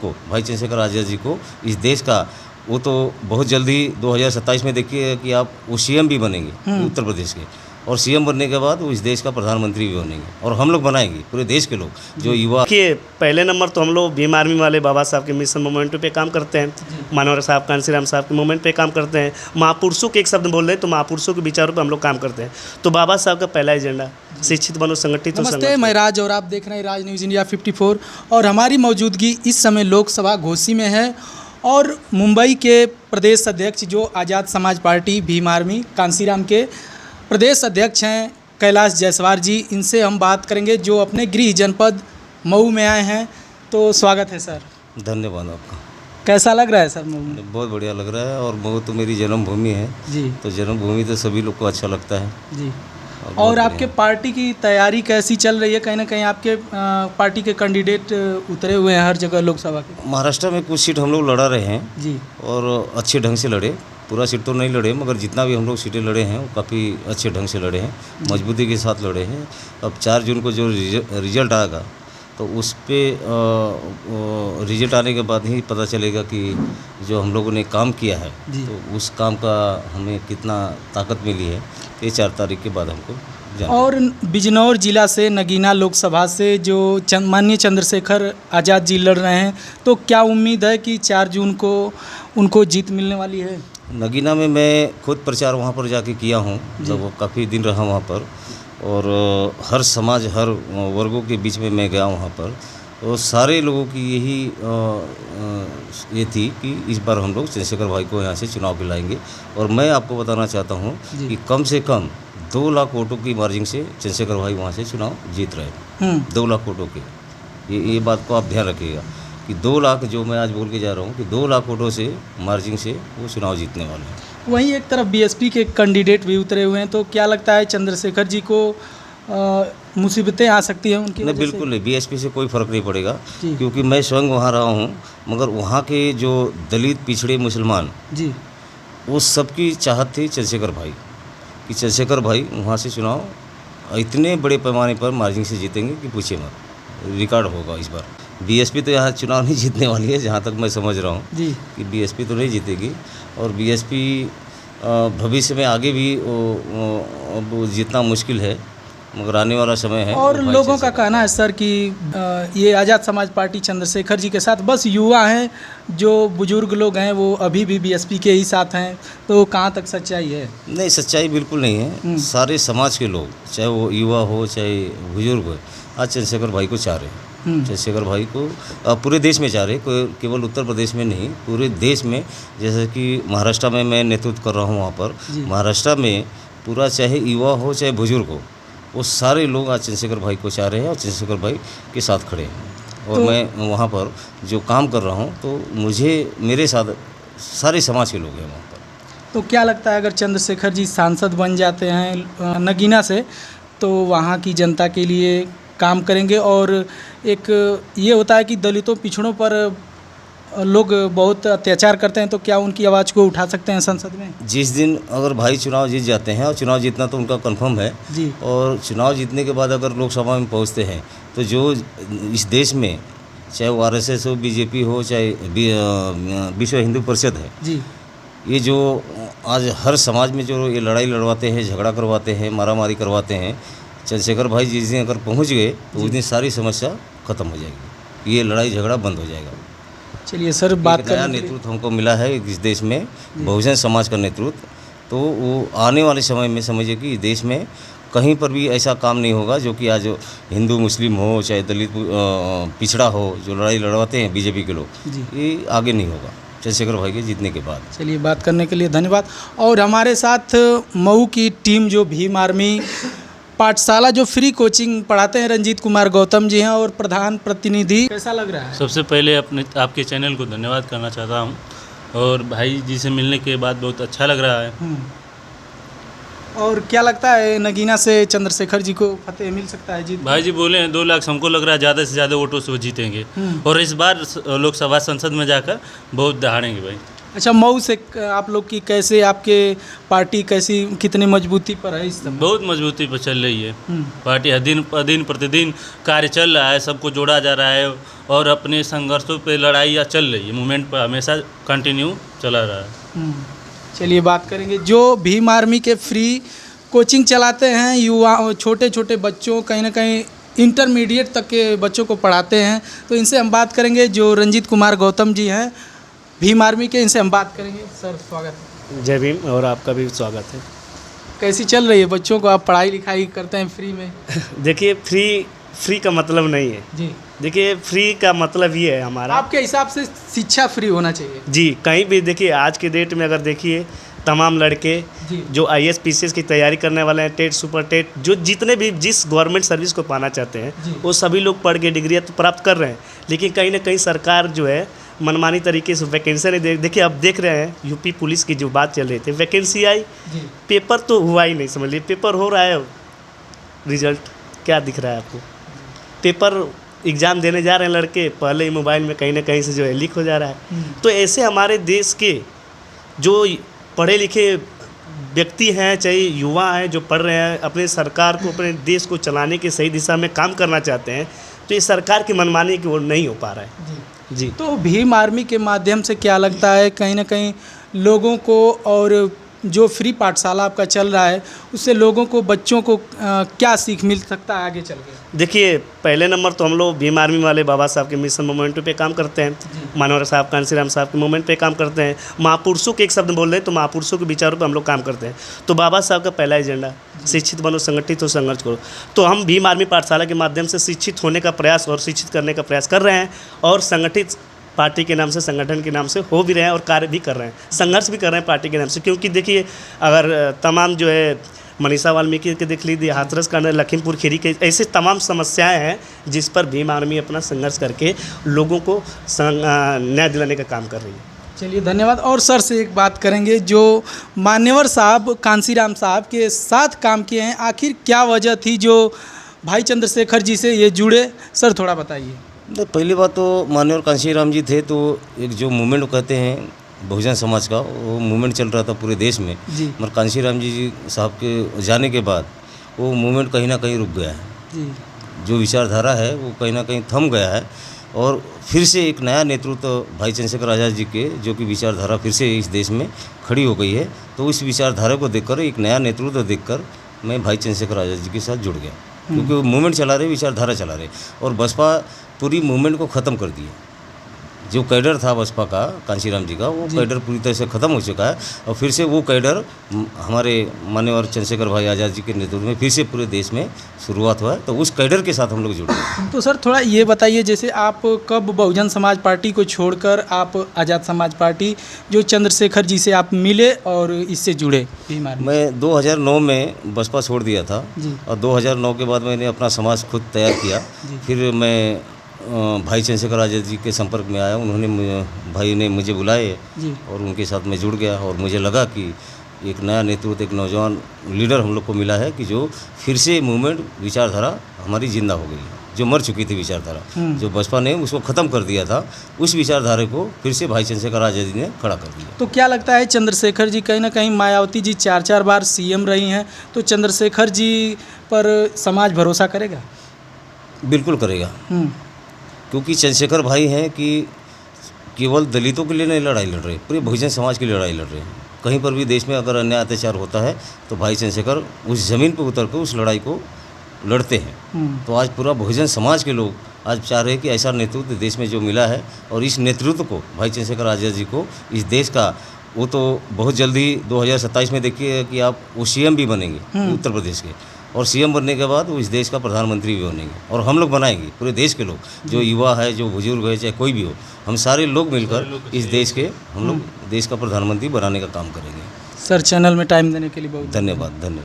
को, भाई चंद्रशेखर आज़ाद जी को, इस देश का, वो तो बहुत जल्दी 2027 में देखिए कि आप वो सीएम भी बनेंगे उत्तर प्रदेश के, और सीएम बनने के बाद वो इस देश का प्रधानमंत्री भी बनेंगे, और हम लोग बनाएंगे, पूरे देश के लोग जो युवा। देखिए, पहले नंबर तो हम लोग भीम आर्मी वाले बाबा साहब के मिशन मोमेंटो पे काम करते हैं, मानवर साहब, कांसीराम साहब के मोमेंट पे काम करते हैं। महापुरुषों के एक शब्द बोल रहे हैं तो महापुरुषों के विचारों पे हम लोग काम करते हैं। तो बाबा साहब का पहला एजेंडा शिक्षित बनो, संगठित हो। नमस्ते, मैं राज और आप देख रहे हैं राज न्यूज़ इंडिया 54, और हमारी मौजूदगी इस समय लोकसभा घोसी में है, और मुंबई के प्रदेश अध्यक्ष जो आज़ाद समाज पार्टी भीम आर्मी कांसीराम के प्रदेश अध्यक्ष हैं कैलाश जायसवाल जी, इनसे हम बात करेंगे जो अपने गृह जनपद मऊ में आए हैं। तो स्वागत है सर। धन्यवाद आपका। कैसा लग रहा है सर मऊ में? बहुत बढ़िया लग रहा है, और मऊ तो मेरी जन्मभूमि है जी तो जन्मभूमि तो सभी लोग को अच्छा लगता है जी। बहुत और बढ़िया। आपके पार्टी की तैयारी कैसी चल रही है? कहीं ना कहीं आपके पार्टी के कैंडिडेट उतरे हुए हैं हर जगह लोकसभा के। महाराष्ट्र में कुछ सीट हम लोग लड़ा रहे हैं जी और अच्छे ढंग से लड़े, पूरा सीट तो नहीं लड़े, मगर जितना भी हम लोग सीटें लड़े हैं वो काफ़ी अच्छे ढंग से लड़े हैं, मजबूती के साथ लड़े हैं। अब 4 जून को जो रिजल्ट आएगा तो उस पर रिजल्ट आने के बाद ही पता चलेगा कि जो हम लोगों ने काम किया है तो उस काम का हमें कितना ताकत मिली है, ये 4 तारीख के बाद हमको जानना। और बिजनौर जिला से नगीना लोकसभा से जो माननीय चंद्रशेखर आज़ाद जी लड़ रहे हैं, तो क्या उम्मीद है कि 4 जून को उनको जीत मिलने वाली है? नगीना में मैं खुद प्रचार वहाँ पर जाके किया हूँ, जब काफ़ी दिन रहा वहाँ पर, और हर समाज, हर वर्गों के बीच में मैं गया वहाँ पर, और सारे लोगों की यही ये थी कि इस बार हम लोग चंद्रशेखर भाई को यहाँ से चुनाव दिलाएंगे। और मैं आपको बताना चाहता हूँ कि कम से कम 2 लाख वोटों की मार्जिन से चंद्रशेखर भाई वहाँ से चुनाव जीत रहे हैं। 2 लाख वोटों के, ये बात को आप ध्यान रखिएगा कि 2 लाख, जो मैं आज बोल के जा रहा हूँ कि 2 लाख वोटों से मार्जिन से वो चुनाव जीतने वाले हैं। वहीं एक तरफ बीएसपी के कैंडिडेट भी उतरे हुए हैं, तो क्या लगता है चंद्रशेखर जी को मुसीबतें आ सकती हैं उनकी नहीं, वजह से? बिल्कुल नहीं, बीएसपी से कोई फ़र्क नहीं पड़ेगा, क्योंकि मैं स्वयं वहाँ रहा हूँ, मगर वहाँ के जो दलित, पिछड़े, मुसलमान, जी वो सबकी चाहत थी चंद्रशेखर भाई, कि चंद्रशेखर भाई वहाँ से चुनाव इतने बड़े पैमाने पर मार्जिन से जीतेंगे कि पूछिए मत, रिकॉर्ड होगा इस बार। बीएसपी तो यहाँ चुनाव नहीं जीतने वाली है, जहाँ तक मैं समझ रहा हूँ जी कि बीएसपी तो नहीं जीतेगी, और बीएसपी भविष्य में आगे भी अब जीतना मुश्किल है, मगर आने वाला समय है। और भाई लोगों का चंद्रशेखर। कहना है सर कि ये आज़ाद समाज पार्टी चंद्रशेखर जी के साथ बस युवा हैं, जो बुजुर्ग लोग हैं वो अभी भी बीएसपी के ही साथ हैं, तो कहाँ तक सच्चाई है? नहीं, सच्चाई बिल्कुल नहीं है। सारे समाज के लोग, चाहे वो युवा हो चाहे बुजुर्ग हो, आज चंद्रशेखर भाई को चाह रहे हैं। चंद्रशेखर भाई को पूरे देश में चाह रहे, केवल उत्तर प्रदेश में नहीं, पूरे देश में। जैसे कि महाराष्ट्र में मैं नेतृत्व कर रहा हूँ, वहाँ पर महाराष्ट्र में पूरा, चाहे युवा हो चाहे बुजुर्ग हो, वो सारे लोग आज चंद्रशेखर भाई को चाह रहे हैं और चंद्रशेखर भाई के साथ खड़े हैं। और मैं वहाँ पर जो काम कर रहा हूँ तो मेरे साथ सारे समाज के लोग हैं वहाँ पर। तो क्या लगता है अगर चंद्रशेखर जी सांसद बन जाते हैं नगीना से, तो वहाँ की जनता के लिए काम करेंगे? और एक ये होता है कि दलितों, पिछड़ों पर लोग बहुत अत्याचार करते हैं, तो क्या उनकी आवाज़ को उठा सकते हैं संसद में? जिस दिन अगर भाई चुनाव जीत जाते हैं, और चुनाव जीतना तो उनका कंफर्म है जी और चुनाव जीतने के बाद अगर लोकसभा में पहुंचते हैं, तो जो इस देश में, चाहे वो आरएसएस हो, बीजेपी हो, चाहे विश्व हिंदू परिषद है, जी ये जो आज हर समाज में जो ये लड़ाई लड़वाते हैं, झगड़ा करवाते हैं, मारामारी करवाते हैं, चंद्रशेखर भाई जिस दिन अगर पहुँच गए तो उस दिन सारी समस्या ख़त्म हो जाएगी, ये लड़ाई झगड़ा बंद हो जाएगा। चलिए सर, बात एक नया करने के लिए- नेतृत्व हमको मिला है इस देश में, बहुजन समाज का नेतृत्व, तो वो आने वाले समय में समझिए कि देश में कहीं पर भी ऐसा काम नहीं होगा जो कि आज हिंदू मुस्लिम हो चाहे दलित पिछड़ा हो, जो लड़ाई लड़वाते हैं बीजेपी के लोग, ये आगे नहीं होगा चंद्रशेखर भाई के जीतने के बाद। चलिए, बात करने के लिए धन्यवाद। और हमारे साथ मऊ की टीम जो भीम आर्मी पाठशाला जो फ्री कोचिंग पढ़ाते हैं, रंजीत कुमार गौतम जी हैं, और प्रधान प्रतिनिधि। कैसा लग रहा है? सबसे पहले आपके चैनल को धन्यवाद करना चाहता हूं, और भाई जी से मिलने के बाद बहुत अच्छा लग रहा है। और क्या लगता है नगीना से चंद्रशेखर जी को फतेह मिल सकता है? जीत भाई जी बोले हैं 2 लाख, हमको लग रहा है ज़्यादा से ज़्यादा वोटों से वो जीतेंगे, और इस बार लोकसभा संसद में जाकर बहुत दहाड़ेंगे भाई। अच्छा, मऊ से आप लोग की कैसे, आपके पार्टी कैसी, कितनी मजबूती पर है इस समय? बहुत मजबूती पर चल रही है हम्म, पार्टी। दिन प्रतिदिन कार्य चल रहा है, सबको जोड़ा जा रहा है और अपने संघर्षों पे लड़ाइयाँ चल रही है। मूवमेंट पर हमेशा कंटिन्यू चला रहा है। हम्म। चलिए बात करेंगे जो भीम आर्मी के फ्री कोचिंग चलाते हैं, युवा छोटे छोटे बच्चों, कहीं ना कहीं इंटरमीडिएट तक के बच्चों को पढ़ाते हैं, तो इनसे हम बात करेंगे। जो रंजीत कुमार गौतम जी हैं भीम आर्मी के, इनसे हम बात करेंगे। सर स्वागत है। जय भीम, और आपका भी स्वागत है। कैसी चल रही है बच्चों को, आप पढ़ाई लिखाई करते हैं फ्री में? देखिए, फ्री का मतलब नहीं है। जी, देखिए, फ्री का मतलब ये है हमारा, आपके हिसाब से शिक्षा फ्री होना चाहिए? जी, कहीं भी देखिए आज के डेट में अगर देखिए तमाम लड़के जी, जो IAS PCS की तैयारी करने वाले हैं, टेट सुपर टेट, जो जितने भी जिस गवर्नमेंट सर्विस को पाना चाहते जी। हैं, वो सभी लोग पढ़ के डिग्रियाँ तो प्राप्त कर रहे हैं, लेकिन कहीं ना कहीं सरकार जो है मनमानी तरीके से वैकेंसी नहीं देखिए अब देख रहे हैं यूपी पुलिस की जो बात चल रही थी, वैकेंसी आई, जी, पेपर तो हुआ ही नहीं, समझ लीजिए पेपर हो रहा है, रिजल्ट क्या दिख रहा है आपको? पेपर एग्ज़ाम देने जा रहे हैं लड़के, पहले ही मोबाइल में कहीं ना कहीं से जो है लीक हो जा रहा है। तो ऐसे हमारे देश के जो पढ़े लिखे व्यक्ति हैं, चाहे युवा हैं, जो पढ़ रहे हैं, अपने सरकार को, अपने देश को चलाने की सही दिशा में काम करना चाहते हैं, तो ये सरकार की मनमानी की ओर नहीं हो पा रहा है। जी। जी, तो भीम आर्मी के माध्यम से क्या लगता है, कहीं ना कहीं लोगों को, और जो फ्री पाठशाला आपका चल रहा है उससे लोगों को, बच्चों को क्या सीख मिल सकता है आगे चल के? देखिए, पहले नंबर तो हम लोग भीम आर्मी वाले बाबा साहब के मिशन मोमेंटो पे काम करते हैं, मानवर साहब, कांसीराम साहब के मूवमेंट पे काम करते हैं। महापुरुषों के एक शब्द बोल रहे हैं तो महापुरुषों के विचारों पे हम लोग काम करते हैं। तो बाबा साहब का पहला एजेंडा शिक्षित बनो, संगठित हो, संघर्ष करो। तो हम भीम आर्मी पाठशाला के माध्यम से शिक्षित होने का प्रयास और शिक्षित करने का प्रयास कर रहे हैं, और संगठित पार्टी के नाम से, संगठन के नाम से हो भी रहे हैं और कार्य भी कर रहे हैं, संघर्ष भी कर रहे हैं पार्टी के नाम से। क्योंकि देखिए, अगर तमाम जो है मनीषा वाल्मीकि के देख लीजिए, हाथरस का, लखीमपुर खीरी के, ऐसे तमाम समस्याएं हैं जिस पर भीम आर्मी अपना संघर्ष करके लोगों को न्याय दिलाने का काम कर रही है। चलिए धन्यवाद। और सर से एक बात करेंगे, जो मान्यवर साहब, कांसीराम साहब के साथ काम किए हैं, आखिर क्या वजह थी जो भाई चंद्रशेखर जी से ये जुड़े? सर थोड़ा बताइए। पहली बात तो माननीय कांशीराम जी थे, तो एक जो मूवमेंट कहते हैं बहुजन समाज का, वो मूवमेंट चल रहा था पूरे देश में। जी, मगर कांशीराम जी साहब के जाने के बाद वो मूवमेंट कहीं ना कहीं रुक गया है। जी, जो विचारधारा है वो कहीं ना कहीं थम गया है, और फिर से एक नया नेतृत्व भाई चंद्रशेखर आज़ाद जी के, जो कि विचारधारा फिर से इस देश में खड़ी हो गई है। तो उस विचारधारा को देखकर, एक नया नेतृत्व देखकर मैं भाई चंद्रशेखर आज़ाद जी के साथ जुड़ गया, क्योंकि वो मूवमेंट चला रहे, विचारधारा चला रहे, और बसपा पूरी मूवमेंट को ख़त्म कर दिया। जो कैडर था बसपा का, कांशीराम जी का, वो कैडर पूरी तरह से ख़त्म हो चुका है, और फिर से वो कैडर हमारे माननीय चंद्रशेखर भाई आज़ाद जी के नेतृत्व में फिर से पूरे देश में शुरुआत हुआ है। तो उस कैडर के साथ हम लोग जुड़े हैं। तो सर थोड़ा ये बताइए, जैसे आप कब बहुजन समाज पार्टी को छोड़कर आप आज़ाद समाज पार्टी, जो चंद्रशेखर जी से आप मिले और इससे जुड़े भीम आर्मी? मैं 2009 में बसपा छोड़ दिया था, जी, और 2009 के बाद मैंने अपना समाज खुद तैयार किया। फिर मैं भाई चंद्रशेखर आज़ाद जी के संपर्क में आया, भाई ने मुझे बुलाए जी, और उनके साथ मैं जुड़ गया, और मुझे लगा कि एक नया नेतृत्व, एक नौजवान लीडर हम लोग को मिला है, कि जो फिर से मूवमेंट, विचारधारा हमारी जिंदा हो गई है। जो मर चुकी थी विचारधारा, जो बसपा ने उसको ख़त्म कर दिया था, उस विचारधारा को फिर से भाई चंद्रशेखर आज़ाद जी ने खड़ा कर दिया। तो क्या लगता है चंद्रशेखर जी, कहीं ना कहीं मायावती जी 4 बार CM रही हैं, तो चंद्रशेखर जी पर समाज भरोसा करेगा? बिल्कुल करेगा, क्योंकि चंद्रशेखर भाई हैं कि केवल दलितों के लिए नहीं लड़ाई लड़ रहे, पूरे बहुजन समाज के लिए लड़ाई लड़ रहे हैं। कहीं पर भी देश में अगर अन्याय अत्याचार होता है तो भाई चंद्रशेखर उस ज़मीन पर उतर कर उस लड़ाई को लड़ते हैं। तो आज पूरा बहुजन समाज के लोग आज चाह रहे हैं कि ऐसा नेतृत्व देश में जो मिला है, और इस नेतृत्व को, भाई चंद्रशेखर आज़ाद जी को, इस देश का, वो तो बहुत जल्दी 2027 में देखिए कि आप वो CM भी बनेंगे उत्तर प्रदेश के, और CM बनने के बाद वो इस देश का प्रधानमंत्री भी बनेंगे, और हम लोग बनाएंगे, पूरे देश के लोग, जो युवा है, जो बुजुर्ग है, चाहे कोई भी हो, हम सारे लोग मिलकर इस देश के, हम लोग देश का प्रधानमंत्री बनाने का काम करेंगे। सर चैनल में टाइम देने के लिए बहुत धन्यवाद।